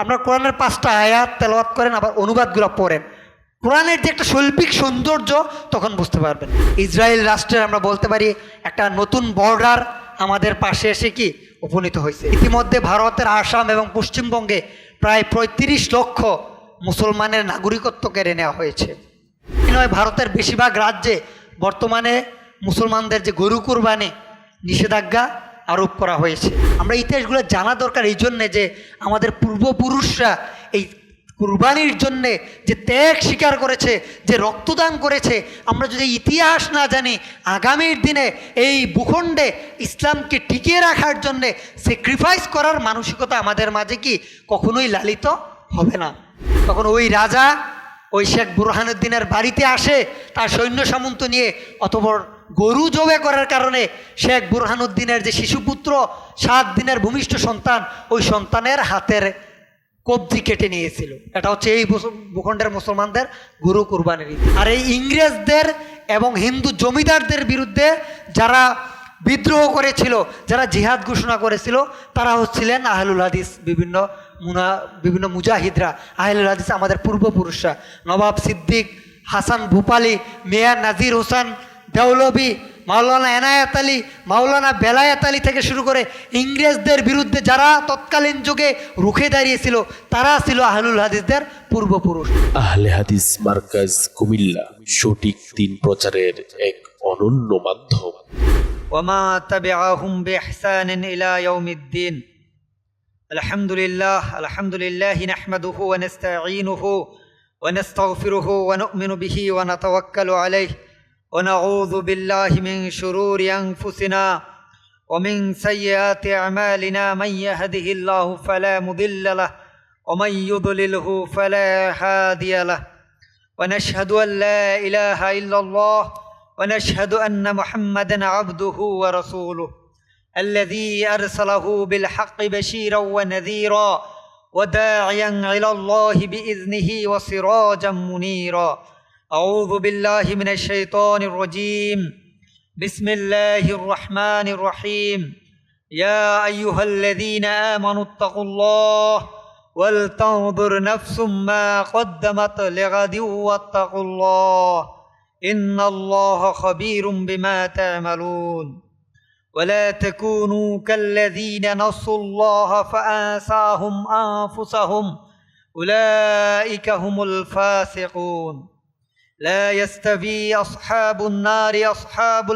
আপনার কোরআনের 5টা আয়াত তেলাওয়াত করেন, আবার অনুবাদগুলো পড়েন, কোরআনের যে একটা শৈল্পিক সৌন্দর্য তখন বুঝতে পারবেন। ইসরায়েল রাষ্ট্রের আমরা বলতে পারি একটা নতুন বর্ডার আমাদের পাশে এসে কি উপনীত হয়েছে। ইতিমধ্যে ভারতের আসাম এবং পশ্চিমবঙ্গে প্রায় 35 লক্ষ মুসলমানের নাগরিকত্ব কেড়ে নেওয়া হয়েছে। নয়, ভারতের বেশিরভাগ রাজ্যে বর্তমানে মুসলমানদের যে গরু কুরবানি নিষেধাজ্ঞা আরোপ করা হয়েছে। আমরা ইতিহাসগুলো জানা দরকার এই জন্যে যে আমাদের পূর্বপুরুষরা এই কুরবানির জন্যে যে ত্যাগ স্বীকার করেছে, যে রক্তদান করেছে, আমরা যদি ইতিহাস না জানি আগামীর দিনে এই ভূখণ্ডে ইসলামকে টিকিয়ে রাখার জন্যে স্যাক্রিফাইস করার মানসিকতা আমাদের মাঝে কি কখনোই লালিত হবে না। তখন ওই রাজা ওই শেখ বুরহানুদ্দিনের বাড়িতে আসে তার সৈন্য সামন্ত নিয়ে, অতঃপর গরু জবে করার কারণে শেখ বুরহানুদ্দিনের যে শিশুপুত্র 7 দিনের ভূমিষ্ঠ সন্তান, ওই সন্তানের হাতের কবজি কেটে নিয়েছিল। এটা হচ্ছে এই ভূখণ্ডের মুসলমানদের গরু কুরবানির রীতি। আর এই ইংরেজদের এবং হিন্দু জমিদারদের বিরুদ্ধে যারা বিদ্রোহ করেছিল, যারা জিহাদ ঘোষণা করেছিল, তারা হচ্ছিলেন আহলুল হাদিস, বিভিন্ন মুজাহিদরা। আহলুল হাদিস আমাদের পূর্বপুরুষরা, নবাব সিদ্দিক, হাসান ভূপালি, মেয়ার নাজির হোসেন দেওলভি, মাওলানা এনায়েত আলী, মাওলানা বেলায়েত আলী থেকে শুরু করে ইংরেজদের বিরুদ্ধে যারা তৎকালীন যুগে রুখে দাঁড়িয়েছিল, তারা ছিল আহলুল হাদিসদের পূর্বপুরুষ। আহলে হাদিস মার্কাজ কুমিল্লা সঠিক দ্বীন প্রচারের এক অনন্য মাধ্যম। ওয়ামা তাবিআহুম বিইহসানিন ইলা ইয়াউমিদ্দিন। আলহামদুলিল্লাহ নাহমাদুহু ওয়া নাস্তাঈনুহু ওয়া নাস্তাগফিরুহু ওয়া নু'মিনু বিহি ওয়া নাতাওয়াক্কালু আলাইহি ونعوذ بالله من شرور أنفسنا ومن سيئات أعمالنا من يهده الله فلا مضل له ومن يضلله فلا هادي له ونشهد أن لا إله إلا الله ونشهد أن محمدا عبده ورسوله الذي أرسله بالحق بشيرا ونذيرا وداعيا إلى الله بإذنه وسراجا منيرا. أعوذ بالله من الشيطان الرجيم. بسم الله الرحمن الرحيم. يا أيها الذين آمنوا اتقوا الله ولتنظر نفس ما قدمت لغد واتقوا الله إن الله خبير بما تعملون. ولا تكونوا كالذين نسوا الله فأنساهم أنفسهم أولئك هم الفاسقون. لا يستوي أصحاب النار أصحاب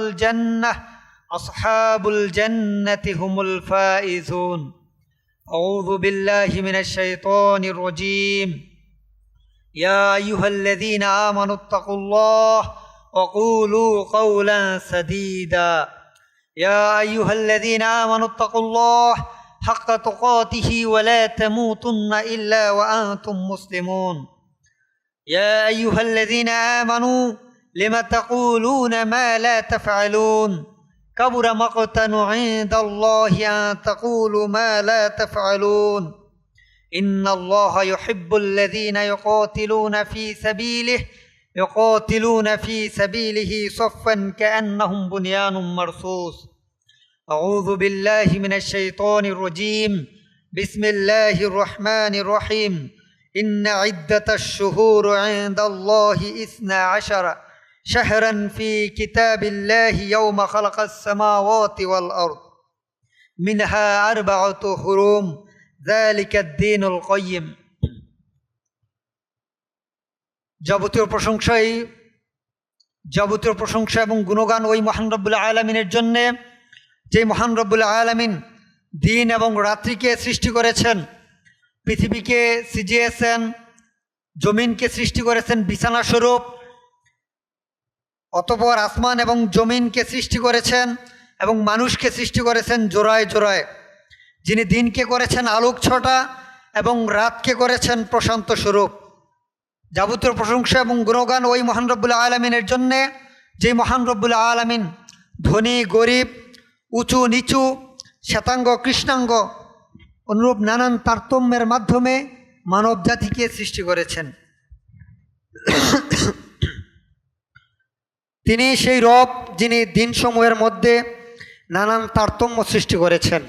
الجنة هم الفائزون. أعوذ بالله من الشيطان الرجيم. يا أيها الذين آمنوا اتقوا الله وقولوا قولا سديدا. يا أيها الذين آمنوا اتقوا الله حق تقاته ولا تموتن إلا وأنتم مسلمون. يا أيها الذين آمنوا لم تقولون ما لا تفعلون كبر مقتا عند الله أن تقولوا ما لا تفعلون. إن الله يحب الذين يقاتلون في سبيله صفا كأنهم بنيان مرصوص. أعوذ بالله من الشيطان الرجيم. بسم الله الرحمن الرحيم. إن عدة الشهور عند الله 12 شهرا في كتاب الله يوم خلق السماوات والأرض منها 4 حرم ذلك الدين القيم. যাবতীয় প্রশংসা এবং গুণগান ওই মহান রব্বুল আলামিনের জন্যে, যে মহান রব্বুল আলামিন দিন এবং রাত্রিকে সৃষ্টি করেছেন, পৃথিবীকে সিজিয়েছেন, জমিনকে সৃষ্টি করেছেন বিছানা স্বরূপ, অতঃপর আসমান এবং জমিনকে সৃষ্টি করেছেন এবং মানুষকে সৃষ্টি করেছেন জোড়ায় জোড়ায়। যিনি দিনকে করেছেন আলোক ছটা এবং রাতকে করেছেন প্রশান্ত স্বরূপ। যাবতীয় প্রশংসা এবং গুণগান ওই মহান রব্বুল আলামিনের জন্যে, যে মহান রব্বুল আলামিন ধনী গরিব, উঁচু নিচু, শ্বেতাঙ্গ কৃষ্ণাঙ্গ অনুরূপ নানান তারতম্যের মাধ্যমে মানব জাতিকে সৃষ্টি করেছেন। তিনি সেই রব যিনি দিনসমূহের মধ্যে নানান তারতম্য সৃষ্টি করেছেন।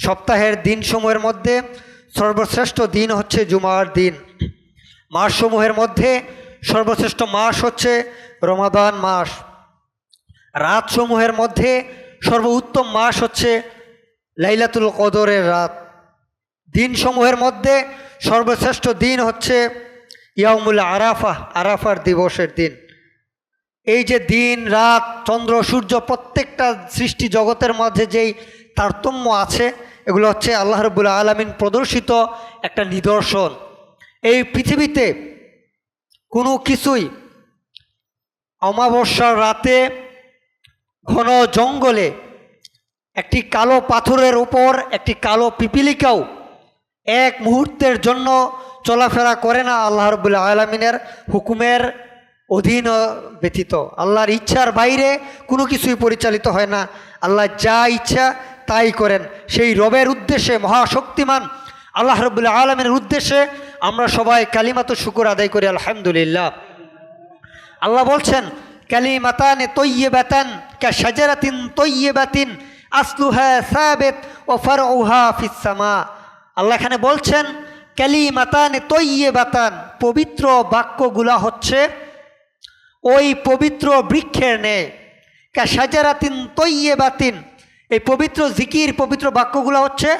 সপ্তাহের দিনসমূহের মধ্যে সর্বশ্রেষ্ঠ দিন হচ্ছে জুমার দিন। মাসসমূহের মধ্যে সর্বশ্রেষ্ঠ মাস হচ্ছে রমাদান মাস। রাতসমূহের মধ্যে সর্বোত্তম মাস হচ্ছে লাইলাতুল কদরের রাত। দিনসমূহের মধ্যে সর্বশ্রেষ্ঠ দিন হচ্ছে ইয়াউমুল আরাফা, আরাফার দিবসের দিন। এই যে দিন রাত চন্দ্র সূর্য প্রত্যেকটা সৃষ্টি জগতের মাঝে যেই তারতম্য আছে, এগুলো হচ্ছে আল্লাহ রাব্বুল আলামিন প্রদর্শিত একটা নিদর্শন। এই পৃথিবীতে কোনো কিছুই অমাবস্যার রাতে ঘন জঙ্গলে একটি কালো পাথরের উপর একটি কালো পিপিলিকাও এক মুহূর্তের জন্য চলাফেরা করে না আল্লাহ রাব্বুল আলামিনের হুকুমের অধীন ব্যতীত। আল্লাহর ইচ্ছার বাইরে কোনো কিছুই পরিচালিত হয় না। আল্লাহ যা ইচ্ছা তাই করেন। সেই রবের উদ্দেশ্যে, মহাশক্তিমান আল্লাহ রাব্বুল আলামিনের উদ্দেশ্যে আমরা সবাই কালিমাত শুকর আদায় করি, আলহামদুলিল্লাহ। আল্লাহ বলছেন, কালিমাতান তয়্যিবাতান কাশাজারাতিন তয়্যিবাতিন আসলুহা সাবিত ওয়া ফারউহা ফিস সামা। আল্লাহ এখানে বলছেন কালিমাতান তয়্যিবাতান, পবিত্র বাক্যগুলা হচ্ছে ওই পবিত্র বৃক্ষের ন্যায়। কাশাজারাতিন তয়্যিবাতিন, এই পবিত্র জিকির পবিত্র বাক্যগুলো হচ্ছে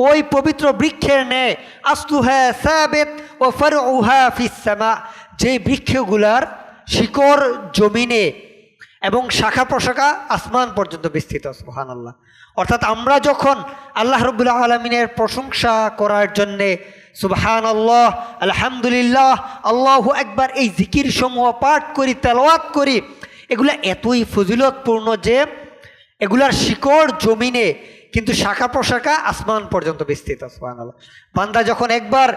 ওই পবিত্র বৃক্ষের ন্যায়। আসলুহা সাবিত ওয়া ফারউহা ফিস সামা, যে বৃক্ষগুলার শিকড় জমিনে এবং শাখা প্রশাখা আসমান পর্যন্ত বিস্তৃত। সুবহানাল্লাহ। অর্থাৎ আমরা যখন আল্লাহ রাব্বুল আলামিনের প্রশংসা করার জন্যে সুবহানাল্লাহ, আলহামদুলিল্লাহ, আল্লাহু আকবার এই জিকির সমূহ পাঠ করি, তেলাওয়াত করি, এগুলা এতই ফজিলতপূর্ণ যে এগুলার শিকড় জমিনে কিন্তু শাখা প্রশাখা আসমান পর্যন্ত বিস্তৃত। সুবহানাল্লাহ। বান্দা যখন একবার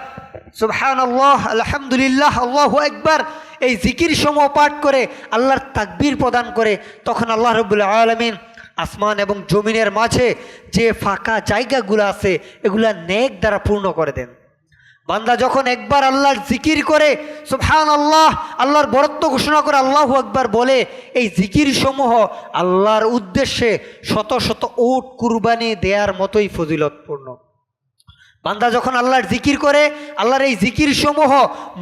সুবহানাল্লাহ, আলহামদুলিল্লাহ, আল্লাহু আকবার এই জিকির সমূহ পাঠ করে আল্লাহর তাকবীর প্রদান করে, তখন আল্লাহ রাব্বুল আলামিন আসমান এবং জমিনের মাঝে যে ফাঁকা জায়গাগুলো আছে এগুলা নেক দ্বারা পূর্ণ করে দেন। বান্দা যখন একবার আল্লাহর জিকির করে সুবহানাল্লাহ, আল্লাহর বরত্ব ঘোষণা করে আল্লাহু আকবার বলে, এই জিকির সমূহ আল্লাহর উদ্দেশ্যে শত শত উট কুরবানি দেওয়ার মতোই ফজিলতপূর্ণ। বান্দা যখন আল্লাহর জিকির করে, আল্লাহর এই জিকির সমূহ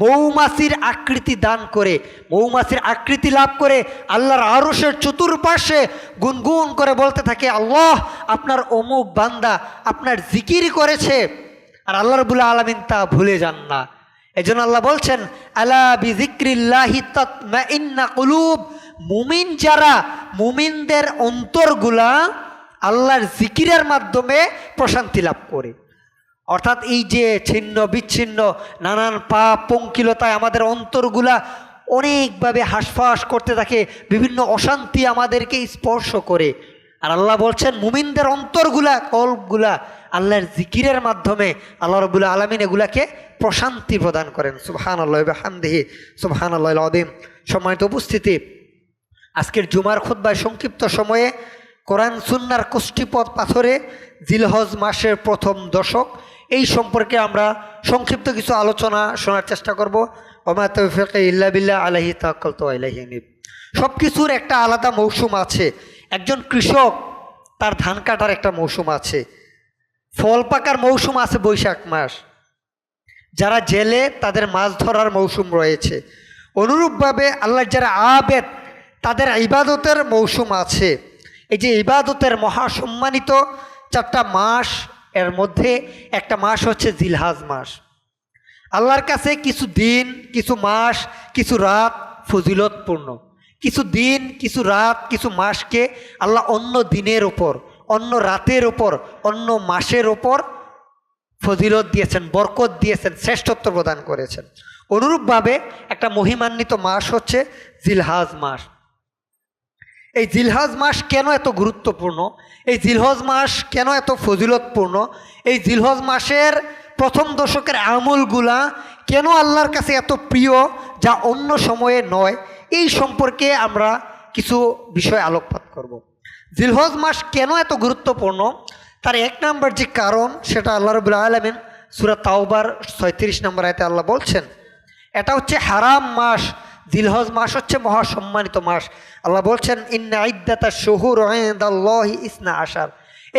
মৌমাছির আকৃতি দান করে, মৌমাছির আকৃতি লাভ করে আল্লাহর আরশের চতুর্পাশে গুনগুন করে বলতে থাকে, আল্লাহ আপনার অমুক বান্দা আপনার জিকির করেছে। আর আল্লাহ রাব্বুল আলামিন তা ভুলে যান না। এজন্য আল্লাহ বলছেন, আলা বিযিক্রিল্লাহি তাতমাইন্না কুলুব, মুমিন যারা, মুমিনদের অন্তরগুলা আল্লাহর জিকিরের মাধ্যমে প্রশান্তি লাভ করে। অর্থাৎ এই যে ছিন্ন বিচ্ছিন্ন নানান পাপ পঙ্কিলতায় আমাদের অন্তরগুলা অনেকভাবে হাঁসফাঁস করতে থাকে, বিভিন্ন অশান্তি আমাদেরকে স্পর্শ করে। আর আল্লাহ বলছেন মুমিনদের অন্তরগুলা, কলবগুলা আল্লাহর জিকিরের মাধ্যমে আল্লাহ রাব্বুল আলামিন এগুলাকে প্রশান্তি প্রদান করেন। সুবহানাল্লাহি ওয়া বিহামদিহি, সুবহানাল্লাহিল আযীম। সম্মানিত উপস্থিতি, আজকের জুমার খুতবায় সংক্ষিপ্ত সময়ে কোরআন সুন্নাহর কষ্টিপথ পাথরে জিলহজ মাসের প্রথম দশক, এই সম্পর্কে আমরা সংক্ষিপ্ত কিছু আলোচনা শোনার চেষ্টা করব। ওমা তাওফীকি ইল্লা বিল্লাহ, আলাইহি তাওয়াক্কালতু ওয়া ইলাইহি আনীব। সব কিছুর একটা আলাদা মৌসুম আছে। একজন কৃষক, তার ধান কাটার একটা মৌসুম আছে, ফল পাকার মৌসুম আছে বৈশাখ মাস, যারা জেলে তাদের মাছ ধরার মৌসুম রয়েছে। অনুরূপভাবে আল্লাহর যারা আবেদ, তাদের ইবাদতের মৌসুম আছে। এই যে ইবাদতের মহাসম্মানিত 4টা মাস, এর মধ্যে একটা মাস হচ্ছে জিলহজ মাস। আল্লাহর কাছে কিছু দিন, কিছু মাস, কিছু রাত ফজিলতপূর্ণ। কিছু দিন, কিছু রাত, কিছু মাসকে আল্লাহ অন্য দিনের ওপর, অন্য রাতের ওপর, অন্য মাসের ওপর ফজিলত দিয়েছেন, বরকত দিয়েছেন, শ্রেষ্ঠত্ব প্রদান করেছেন। অনুরূপভাবে একটা মহিমান্বিত মাস হচ্ছে জিলহজ মাস। এই জিলহজ মাস কেন এত গুরুত্বপূর্ণ, এই জিলহজ মাস কেন এত ফজিলতপূর্ণ, এই জিলহজ মাসের প্রথম দশকের আমলগুলা কেন আল্লাহর কাছে এত প্রিয় যা অন্য সময়ে নয়, এই সম্পর্কে আমরা কিছু বিষয় আলোকপাত করব। জিলহজ মাস কেন এত গুরুত্বপূর্ণ, তার 1 নম্বর যে কারণ, সেটা আল্লাহ রাব্বুল আলামিন সূরা তাওবার 36 নম্বর আয়াতে আল্লাহ বলছেন, এটা হচ্ছে হারাম মাস। জিলহজ মাস হচ্ছে মহাসম্মানিত মাস। আল্লাহ বলছেন, ইন্না ইদ্দাতাশ শুহুর ইনদাল্লাহি 12।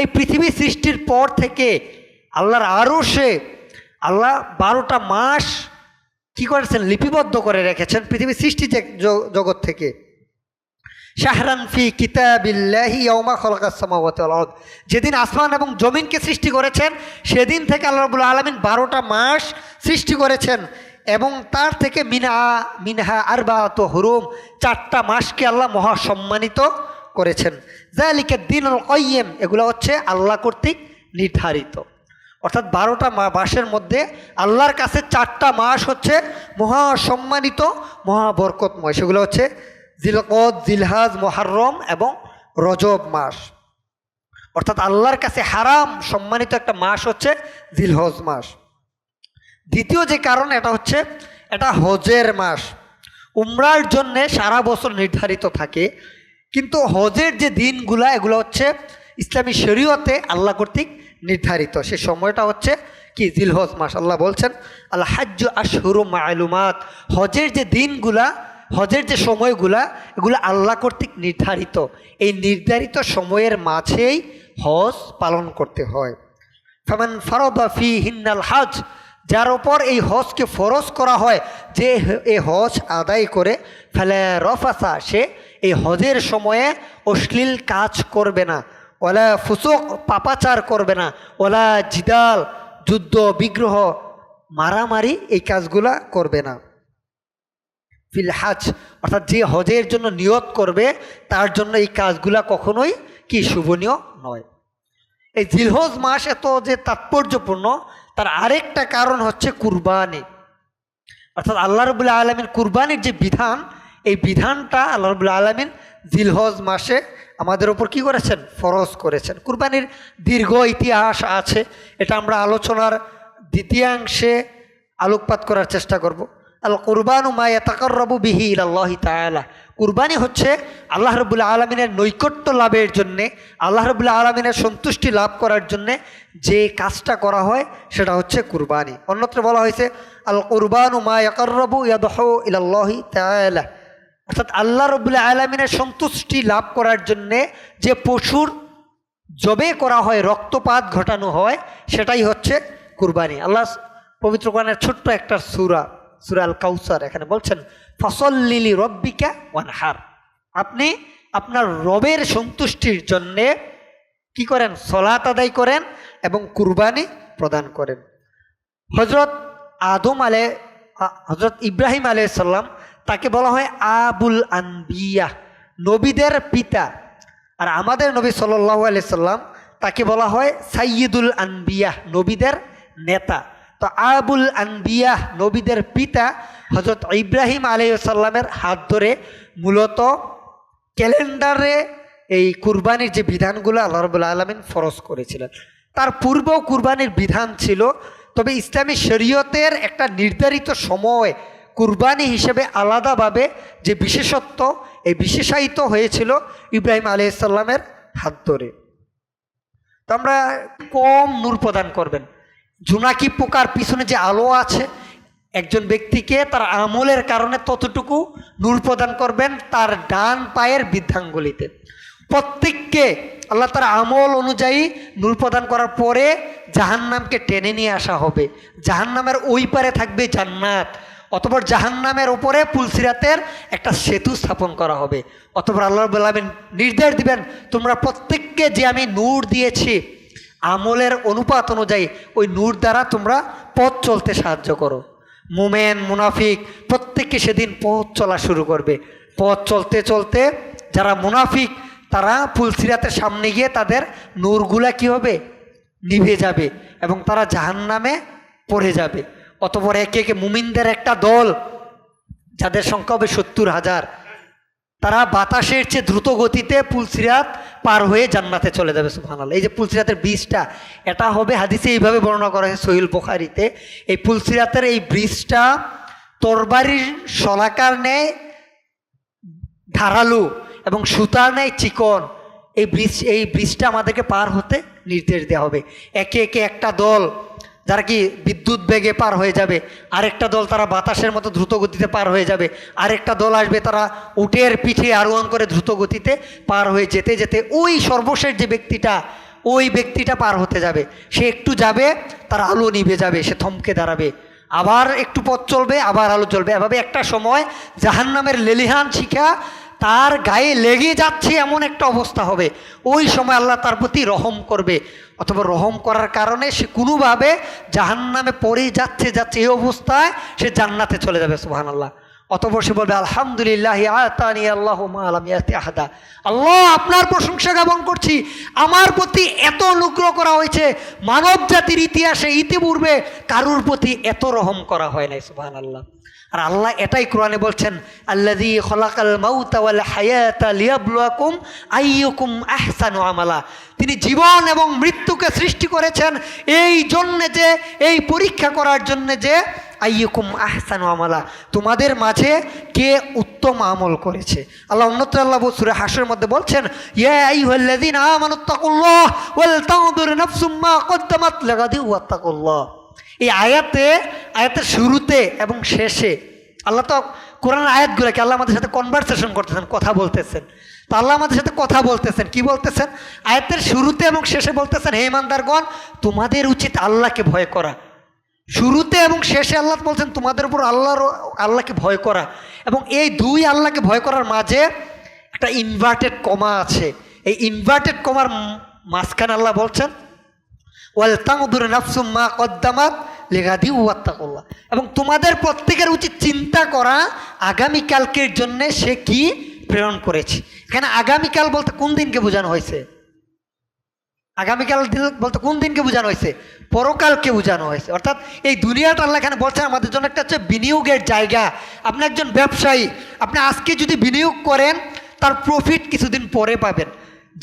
এই পৃথিবী সৃষ্টির পর থেকে আল্লাহর আরশে আল্লাহ 12টা মাস কি করেছেন, লিপিবদ্ধ করে রেখেছেন পৃথিবীর সৃষ্টি জগৎ থেকে। শাহরান ফি কিতাবিল্লাহি ইয়াউমা খালাকাস সামাওয়াতি ওয়াল আরদ, যেদিন আসমান এবং জমিনকে সৃষ্টি করেছেন সেদিন থেকে আল্লাহ রাব্বুল আলামিন 12টা মাস সৃষ্টি করেছেন, এবং তার থেকে মিনহা আরবাআতু হুরুম, 4টা মাসকে আল্লাহ মহা সম্মানিত করেছেন। যালিকা দ্বীনুল কাইয়্যিম, এগুলো হচ্ছে আল্লাহ কর্তৃক নির্ধারিত। অর্থাৎ 12টা মাসের মধ্যে আল্লাহর কাছে 4টা মাস হচ্ছে মহা সম্মানিত, মহা বরকতময়। সেগুলো হচ্ছে জিলকদ, জিলহাজ, মুহররম এবং রজব মাস। অর্থাৎ আল্লাহর কাছে হারাম সম্মানিত একটা মাস হচ্ছে জিলহজ মাস। দ্বিতীয় যে কারণ, এটা হচ্ছে এটা হজের মাস। উমরার জন্যে সারা বছর নির্ধারিত থাকে, কিন্তু হজের যে দিনগুলা এগুলো হচ্ছে ইসলামী শরীয়তে আল্লাহ কর্তৃক নির্ধারিত। সেই সময়টা হচ্ছে কি, জিলহজ মাস। আল্লাহ বলছেন আল হাজ্জু আশহুরুম মা'লুমাত, হজের যে দিনগুলা, হজের যে সময়গুলা, এগুলো আল্লাহ কর্তৃক নির্ধারিত। এই নির্ধারিত সময়ের মাঝেই হজ পালন করতে হয়। ফামান ফারাদা ফীহিন্নাল হজ, যার ওপর এই হজকে ফরজ করা হয়, যে এই হজ আদায় করে, ফালা রফাসা, সে এই হজের সময়ে অশ্লীল কাজ করবে না, ওলা ফুসুক, পাপাচার করবে না, ওলা জিদাল, যুদ্ধ বিগ্রহ, মারামারি, এই কাজগুলা করবে না। ফিল হাজ, অর্থাৎ যে হজের জন্য নিয়ত করবে তার জন্য এই কাজগুলা কখনোই কি শুভনীয় নয়। এই জিলহজ মাস এত যে তাৎপর্যপূর্ণ, তার আরেকটা কারণ হচ্ছে কুরবানি। অর্থাৎ আল্লাহ রাব্বুল আলামিন কুরবানির যে বিধান, এই বিধানটা আল্লাহ রাব্বুল আলামিন জিলহজ মাসে আমাদের ওপর কি করেছেন, ফরজ করেছেন। কুরবানির দীর্ঘ ইতিহাস আছে, এটা আমরা আলোচনার দ্বিতীয়াংশে আলোকপাত করার চেষ্টা করব। আল কুরবানু মা ইয়াতাকাররাবু বিহি ইলাল্লাহি তাআলা, কুরবানি হচ্ছে আল্লাহ রাব্বুল আলামিনের নৈকট্য লাভের জন্যে, আল্লাহ রাব্বুল আলামিনের সন্তুষ্টি লাভ করার জন্যে যে কাজটা করা হয় সেটা হচ্ছে কুরবানি। অন্যত্র বলা হয়েছে আল কুরবানু মা ইয়াকাররাবু ইয়াদহু ইলাল্লাহি তাআলা, অর্থাৎ আল্লাহ রাব্বুল আলামিনের সন্তুষ্টি লাভ করার জন্যে যে পশুর জবে করা হয়, রক্তপাত ঘটানো হয়, সেটাই হচ্ছে কুরবানি। আল্লাহ পবিত্র কোরআনের ছোট্ট একটা সূরা, সূরা আল কাউসার, এখানে বলছেন ফসল্লি লিরাব্বিকা ওয়ানহার, আপনি আপনার রবের সন্তুষ্টির জন্যে কি করেন, সালাত আদায় করেন এবং কুরবানি প্রদান করেন। হজরত ইব্রাহিম আলাইহিস সালাম, তাকে বলা হয় আবুল আনবিয়া, নবীদের পিতা। আর আমাদের নবী সাল্লাল্লাহু আলাইহি সাল্লাম, তাকে বলা হয় সাইয়্যিদুল আনবিয়া, নবীদের নেতা। তো আবুল আনবিয়া, নবীদের পিতা হজরত ইব্রাহিম আলাইহিস সালামের হাত ধরে মূলত ক্যালেন্ডারে এই কুরবানির যে বিধানগুলো আল্লাহ রাব্বুল আলামিন ফরজ করেছিলেন। তার পূর্বেও কুরবানির বিধান ছিল, তবে ইসলামী শরীয়তের একটা নির্ধারিত সময় কুরবানি হিসেবে আলাদাভাবে যে বিশেষত্ব, এই বিশেষায়িত হয়েছিল ইব্রাহিম আলাইহিস সালামের হাত ধরে। তো আমরা কম নূর প্রদান করবেন। জোনাকি পোকার পিছনে যে আলো আছে, একজন ব্যক্তিকে তার আমলের কারণে ততটুকু নূর প্রদান করবেন তার ডান পায়ের বৃদ্ধাঙ্গুলিতে। প্রত্যেককে আল্লাহ তার আমল অনুযায়ী নূর প্রদান করার পরে জাহান্নামকে টেনে নিয়ে আসা হবে। জাহান্নামের ওই পারে থাকবে জান্নাত, অতঃপর জাহান্নামের ওপরে পুলসিরাতের একটা সেতু স্থাপন করা হবে। অতঃপর আল্লাহ রাব্বুল আলামিন নির্দেশ দিবেন, তোমরা প্রত্যেককে যে আমি নূর দিয়েছি, আমলের অনুপাত অনুযায়ী ওই নূর দ্বারা তোমরা পথ চলতে সাহায্য করো। মুমেন, মুনাফিক প্রত্যেককে সেদিন পথ চলা শুরু করবে। পথ চলতে চলতে যারা মুনাফিক, তারা পুলসিরাতের সামনে গিয়ে তাদের নূরগুলা কি হবে, নিভে যাবে এবং তারা জাহান্নামে পড়ে যাবে। অতঃপর একে একে মুমিনদের একটা দল, যাদের সংখ্যা হবে 70,000, তারা বাতাসের চেয়ে দ্রুত গতিতে পুলসিরাত পার হয়ে জান্নাতে চলে যাবে। সুবহানাল্লাহ। এই যে পুলসিরাতের ব্রিজটা, এটা হবে, হাদিসে এইভাবে বর্ণনা করা হয়েছে সহিহ বুখারীতে, এই পুলসিরাতের এই ব্রিজটা তরবারির শলাকার ন্যায় ধারালো এবং সুতার ন্যায় চিকন। এই ব্রিজটা আমাদেরকে পার হতে নির্দেশ দেওয়া হবে। একে একে একটা দল যারা কি বিদ্যুৎ বেগে পার হয়ে যাবে, আরেকটা দল তারা বাতাসের মতো দ্রুত গতিতে পার হয়ে যাবে, আরেকটা দল আসবে তারা উটের পিঠে আরোহণ করে দ্রুত গতিতে পার হয়ে যেতে যেতে ওই সর্বশেষ যে ব্যক্তিটা, ওই ব্যক্তিটা পার হতে যাবে, সে একটু যাবে তার আলো নিভে যাবে, সে থমকে দাঁড়াবে, আবার একটু পথ চলবে আবার আলো চলবে, এভাবে একটা সময় জাহান্নামের লেলিহান শিখা তার গায়ে লেগে যাচ্ছে এমন একটা অবস্থা হবে। ওই সময় আল্লাহ তার প্রতি রহম করবে, অথবা রহম করার কারণে সে কোনোভাবে জাহান্নামে পড়ে যাচ্ছে এই অবস্থায় সে জান্নাতে চলে যাবে। সুবহানাল্লাহ। অতঃপর সে বলবে আলহামদুলিল্লাহ আতানি আল্লাহু মা লাম ইয়াতি আহাদা, আল্লাহ আপনার প্রশংসা জ্ঞাপন করছি, আমার প্রতি এত অনুগ্রহ করা হয়েছে, মানব জাতির ইতিহাসে ইতিপূর্বে কারুর প্রতি এত রহম করা হয় নাই। সুবহানাল্লাহ। আর আল্লাহ এটাই কোরআনে বলছেন, আল্লাযী খলাকাল মাউতা ওয়াল হায়াতা লিয়াবলুয়াকুম আইয়ুকুম আহসানু আমালা, তিনি জীবন এবং মৃত্যুকে সৃষ্টি করেছেন এই জন্যে যে, এই পরীক্ষা করার জন্যে যে আইয়ুকুম আহসানু আমালা, তোমাদের মাঝে কে উত্তম আমল করেছে। আল্লাহ অন্যত্র আল্লাহ সূরা হাশরের মধ্যে বলছেন, ইয়া আইয়ুহাল্লাযীনা আমানুত্তাকুল্লাহ ওয়াল তানজুর নাফসুম মা কদ্দামাত লিগাদিন ওয়াত্তাকুল্লাহ। এই আয়াতের শুরুতে এবং শেষে আল্লাহ তো কোরআনের আয়াতগুলোকে আল্লাহ আমাদের সাথে কনভারসেশন করতেছেন, কথা বলতেছেন। তো আল্লাহ আমাদের সাথে কথা বলতেছেন, কি বলতেছেন? আয়াতের শুরুতে এবং শেষে বলতেছেন, হে ইমানদারগণ তোমাদের উচিত আল্লাহকে ভয় করা। শুরুতে এবং শেষে আল্লাহ বলছেন তোমাদের উপর আল্লাহকে ভয় করা, এবং এই দুই আল্লাহকে ভয় করার মাঝে একটা ইনভার্টেড কমা আছে। এই ইনভার্টেড কমার মাঝখানে আল্লাহ বলছেন ওয়াল তানজুর নাফসুম মা কদ্দামাত লিগাদিন ওয়াত্তাকুল্লাহ, এবং তোমাদের প্রত্যেকের উচিত চিন্তা করা আগামীকালকের জন্য সে কি প্রেরণ করেছে। এখানে আগামীকাল বলতে কোন দিনকে বোঝানো হয়েছে? আগামীকাল বলতে কোন দিনকে বোঝানো হয়েছে? পরকালকে বোঝানো হয়েছে। অর্থাৎ এই দুনিয়াটা আল্লাহ এখানে বলছেন আমাদের জন্য একটা হচ্ছে বিনিয়োগের জায়গা। আপনি একজন ব্যবসায়ী, আপনি আজকে যদি বিনিয়োগ করেন তার প্রফিট কিছুদিন পরে পাবেন।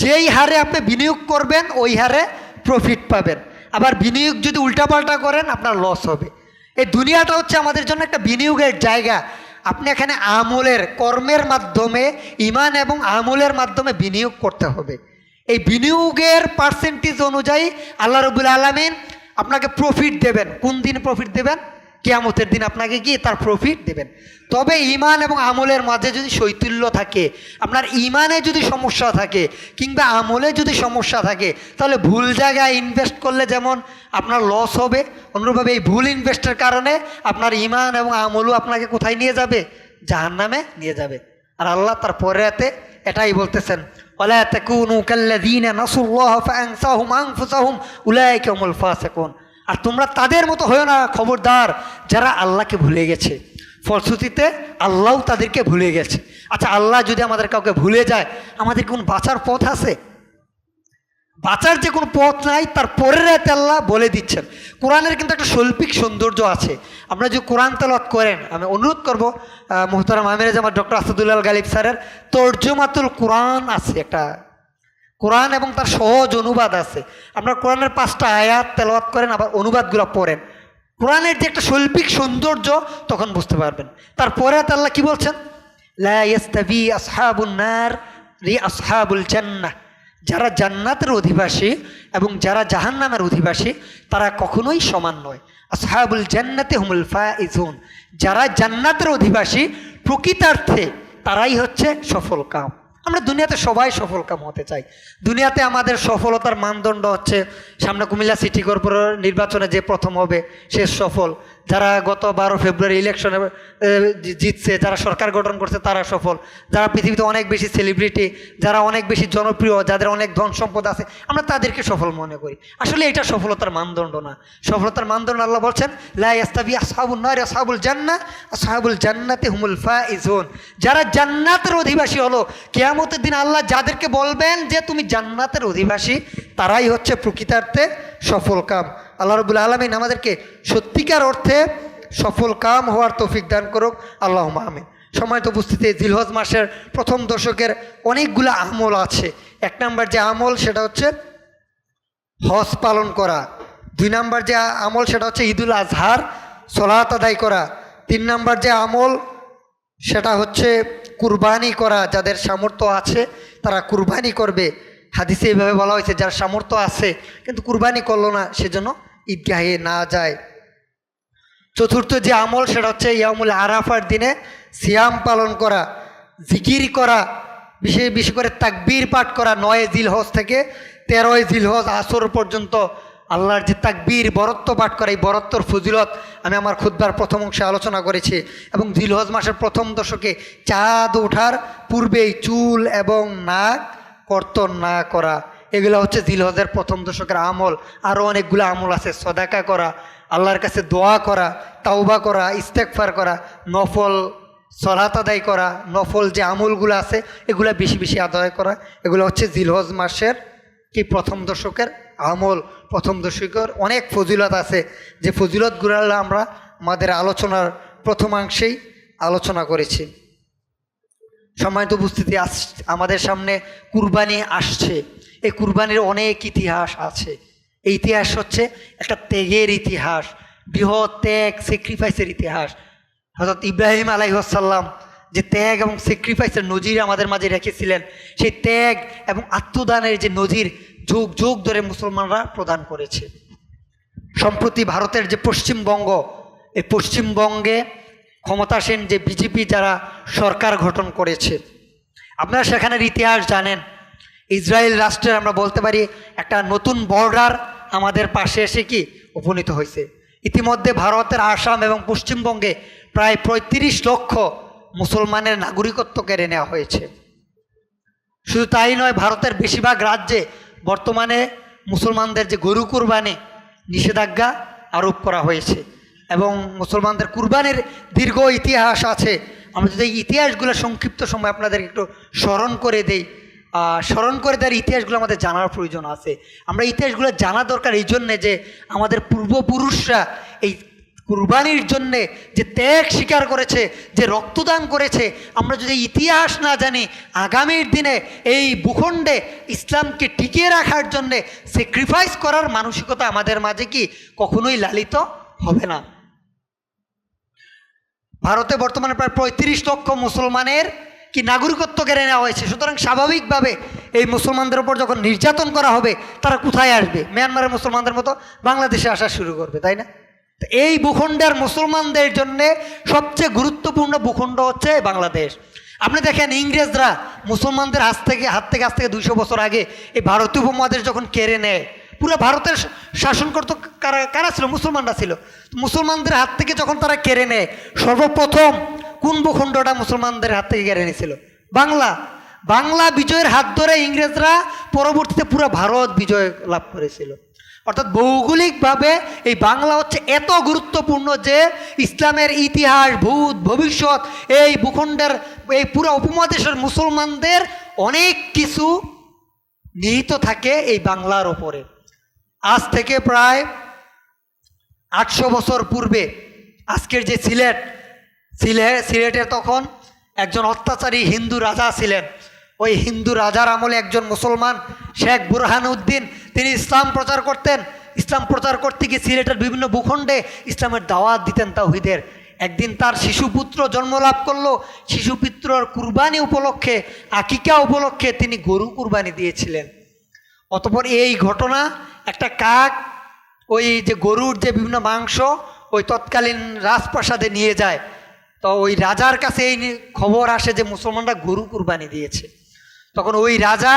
যেই হারে আপনি বিনিয়োগ করবেন ওই হারে প্রফিট পাবেন। আবার বিনিয়োগ যদি উল্টাপাল্টা করেন আপনার লস হবে। এই দুনিয়াটা হচ্ছে আমাদের জন্য একটা বিনিয়োগের জায়গা। আপনি এখানে আমলের, কর্মের মাধ্যমে, ঈমান এবং আমলের মাধ্যমে বিনিয়োগ করতে হবে। এই বিনিয়োগের পার্সেন্টেজ অনুযায়ী আল্লাহ রাব্বুল আলামিন আপনাকে প্রফিট দেবেন। কোন দিন প্রফিট দেবেন? কিয়ামতের দিন আপনাকে কি তার প্রফিট দেবেন। তবে ঈমান এবং আমলের মাঝে যদি শৈথিল্য থাকে, আপনার ঈমানে যদি সমস্যা থাকে কিংবা আমলে যদি সমস্যা থাকে, তাহলে ভুল জায়গায় ইনভেস্ট করলে যেমন আপনার লস হবে, অনুরূপভাবে এই ভুল ইনভেস্টের কারণে আপনার ঈমান এবং আমলও আপনাকে কোথায় নিয়ে যাবে? জাহান্নামে নিয়ে যাবে। আর আল্লাহ তার পরেতে এটাই বলতেছেন, ওয়ালা তাকুনু কাল্লাযীনা নাসুল্লাহ ফাআনসাহুম আনফুসাহুম উলাইকা হুমুল ফাসিকুন, আর তোমরা তাদের মতো হয়ো না, খবরদার, যারা আল্লাহকে ভুলে গেছে। ফলশ্রুতিতে আল্লাহও তাদেরকে ভুলে গেছে। আচ্ছা, আল্লাহ যদি আমাদের কাউকে ভুলে যায়, আমাদের কোন বাঁচার পথ আছে? বাঁচার যে কোনো পথ নাই। তার পরের রাতে আল্লাহ বলে দিচ্ছেন। কোরআনের কিন্তু একটা শৈল্পিক সৌন্দর্য আছে। আপনারা যদি কোরআন তেলাওয়াত করেন, আমি অনুরোধ করবো মোহতারাম আমিরে জামাত ডক্টর আসাদুল্লাহ গালিব স্যারের তর্জমাতুল কোরআন আছে একটা, কোরআন এবং তার সহজ অনুবাদ আছে। আপনার কোরআনের 5টা আয়াত তেলাওয়াত করেন, আবার অনুবাদগুলো পড়েন, কোরআনের যে একটা শৈল্পিক সৌন্দর্য তখন বুঝতে পারবেন। তারপরে আল্লাহ কি বলছেন? লা ইয়াস্তাবি আসহাবুন নার লি আসহাবুল জান্নাহ, যারা জান্নাতের অধিবাসী এবং যারা জাহান্নামের অধিবাসী তারা কখনোই সমান নয়। আসহাবুল জান্নাতি হুমুল ফাইজুন, যারা জান্নাতের অধিবাসী প্রকৃতার্থে তারাই হচ্ছে সফল কাম। আমরা দুনিয়াতে সবাই সফল কাম হতে চাই। দুনিয়াতে আমাদের সফলতার মানদণ্ড হচ্ছে সামনে কুমিল্লা সিটি কর্পোরেশন নির্বাচনে যে প্রথম হবে সে সফল, যারা গত 12 ফেব্রুয়ারি ইলেকশনে জিতছে, যারা সরকার গঠন করছে তারা সফল, যারা পৃথিবীতে অনেক বেশি সেলিব্রিটি, যারা অনেক বেশি জনপ্রিয়, যাদের অনেক ধন সম্পদ আছে, আমরা তাদেরকে সফল মনে করি। আসলে এটা সফলতার মানদণ্ড না। সফলতার মানদণ্ড আল্লাহ বলছেন লা ইয়াস্তাবি আসহাবুন নার আসহাবুল জান্নাহ আসহাবুল জান্নাতি হুমুল ফাইজুন, যারা জান্নাতের অধিবাসী হলো, কিয়ামতের দিন আল্লাহ যাদেরকে বলবেন যে তুমি জান্নাতের অধিবাসী, তারাই হচ্ছে প্রকৃতার্থে সফল কাম। আল্লাহ রাব্বুল আলামিন আমাদেরকে সত্যিকার অর্থে সফল কাম হওয়ার তৌফিক দান করুক, আল্লাহুম্মা আমিন। সম্মানিত উপস্থিতি, জিলহজ মাসের প্রথম দশকের অনেকগুলো আমল আছে। 1 নম্বর যে আমল সেটা হচ্ছে হজ পালন করা। 2 নম্বর যে আমল সেটা হচ্ছে ঈদুল আজহার সালাত আদায় করা। 3 নম্বর যে আমল সেটা হচ্ছে কুরবানি করা। যাদের সামর্থ্য আছে তারা কুরবানি করবে। হাদিসে এইভাবে বলা হয়েছে যার সামর্থ্য আছে কিন্তু কুরবানি করলো না সেজন্য ঈদগাহে না যায়। 4র্থ যে আমল সেটা হচ্ছে ইয়ামুল আরাফার দিনে সিয়াম পালন করা, জিকির করা, বিশেষ করে তাকবীর পাঠ করা 9 জিলহজ থেকে 13ই জিলহজ আসর পর্যন্ত আল্লাহর যে তাকবীর বরত্ব পাঠ করে, এই বরত্বর ফজিলত আমি আমার খুতবার প্রথম অংশে আলোচনা করেছি। এবং জিলহজ মাসের প্রথম দশকে চাঁদ ওঠার পূর্বেই চুল এবং নাক কর্তন না করা, এগুলো হচ্ছে জিলহজের প্রথম দশকের আমল। আরও অনেকগুলো আমল আছে, সদাকা করা, আল্লাহর কাছে দোয়া করা, তাওবা করা, ইস্তেগফার করা, নফল সলাত আদায় করা, নফল যে আমলগুলো আছে এগুলো বেশি বেশি আদায় করা, এগুলো হচ্ছে জিলহজ মাসের কি প্রথম দশকের আমল। প্রথম দশকের অনেক ফজিলত আছে, যে ফজিলতগুলো আমরা আমাদের আলোচনার প্রথমাংশেই আলোচনা করেছি। সম্মানিত উপস্থিতি, আমাদের সামনে কুরবানি আসছে। এই কুরবানির অনেক ইতিহাস আছে। এই ইতিহাস হচ্ছে একটা ত্যাগের ইতিহাস, বৃহৎ ত্যাগ স্যাক্রিফাইসের ইতিহাস। হযরত ইব্রাহিম আলাইহিসসালাম যে ত্যাগ এবং স্যাক্রিফাইসের নজির আমাদের মাঝে রেখেছিলেন, সেই ত্যাগ এবং আত্মদানের যে নজির যুগ যুগ ধরে মুসলমানরা প্রদান করেছে। সম্প্রতি ভারতের যে পশ্চিমবঙ্গ, এই পশ্চিমবঙ্গে ক্ষমতাসীন যে বিজেপি যারা সরকার গঠন করেছে, আপনারা সেখানের ইতিহাস জানেন। ইসরায়েল রাষ্ট্রের আমরা বলতে পারি একটা নতুন বর্ডার আমাদের পাশে এসে কি উপনীত হয়েছে। ইতিমধ্যে ভারতের আসাম এবং পশ্চিমবঙ্গে প্রায় 35 লক্ষ মুসলমানের নাগরিকত্ব কেড়ে নেওয়া হয়েছে। শুধু তাই নয়, ভারতের বেশিরভাগ রাজ্যে বর্তমানে মুসলমানদের যে গরু কুরবানি নিষেধাজ্ঞা আরোপ করা হয়েছে এবং মুসলমানদের কুরবানির দীর্ঘ ইতিহাস আছে। আমরা যদি এই ইতিহাসগুলো সংক্ষিপ্ত সময় আপনাদের একটু স্মরণ করে দেওয়ার ইতিহাসগুলো আমাদের জানার প্রয়োজন আছে। আমরা ইতিহাসগুলো জানা দরকার এই জন্যে যে আমাদের পূর্বপুরুষরা এই কুরবানির জন্যে যে ত্যাগ স্বীকার করেছে, যে রক্তদান করেছে, আমরা যদি ইতিহাস না জানি আগামীর দিনে এই ভূখণ্ডে ইসলামকে টিকিয়ে রাখার জন্যে স্যাক্রিফাইস করার মানসিকতা আমাদের মাঝে কি কখনোই লালিত হবে না। ভারতে বর্তমানে প্রায় 35 লক্ষ মুসলমানের কি নাগরিকত্ব কেড়ে নেওয়া হয়েছে। সুতরাং স্বাভাবিকভাবে এই মুসলমানদের উপর যখন নির্যাতন করা হবে, তারা কোথায় আসবে? মিয়ানমারের মুসলমানদের মতো বাংলাদেশে আসা শুরু করবে, তাই না? এই ভূখণ্ডের মুসলমানদের জন্য সবচেয়ে গুরুত্বপূর্ণ ভূখণ্ড হচ্ছে বাংলাদেশ। আপনি দেখেন, ইংরেজরা মুসলমানদের হাত থেকে আজ থেকে 200 বছর আগে এই ভারতীয় উপমহাদেশ যখন কেড়ে নেয়, পুরো ভারতের শাসন করত কারা ছিল? মুসলমানরা ছিল। মুসলমানদের হাত থেকে যখন তারা কেড়ে নেয়, সর্বপ্রথম কোন ভূখণ্ডটা মুসলমানদের হাত থেকে কেড়ে নিয়েছিল? বাংলা বিজয়ের হাত ধরে ইংরেজরা পরবর্তীতে পুরো ভারত বিজয় লাভ করেছিল। অর্থাৎ ভৌগোলিকভাবে এই বাংলা হচ্ছে এত গুরুত্বপূর্ণ যে ইসলামের ইতিহাস, ভবিষ্যৎ, এই ভূখণ্ডের এই পুরো উপমহাদেশের মুসলমানদের অনেক কিছু নিহিত থাকে এই বাংলার ওপরে। আজ থেকে প্রায় 800 বছর পূর্বে আজকের যে সিলেটের তখন একজন অত্যাচারী হিন্দু রাজা ছিলেন। ওই হিন্দু রাজার আমলে একজন মুসলমান শেখ বুরহানুদ্দিন, তিনি ইসলাম প্রচার করতেন। ইসলাম প্রচার করতে গিয়ে সিলেটের বিভিন্ন ভূখণ্ডে ইসলামের দাওয়াত দিতেন তাওহীদের। একদিন তার শিশুপুত্র জন্মলাভ করলো। শিশুপুত্রর কুরবানি উপলক্ষে, আকিকা উপলক্ষে তিনি গরু কুরবানি দিয়েছিলেন। অতঃপর এই ঘটনা, একটা কাক ওই যে গরুর যে বিভিন্ন মাংস ওই তৎকালীন রাজপ্রাসাদে নিয়ে যায়। তো ওই রাজার কাছে এই খবর আসে যে মুসলমানরা গরু কুরবানি দিয়েছে। তখন ওই রাজা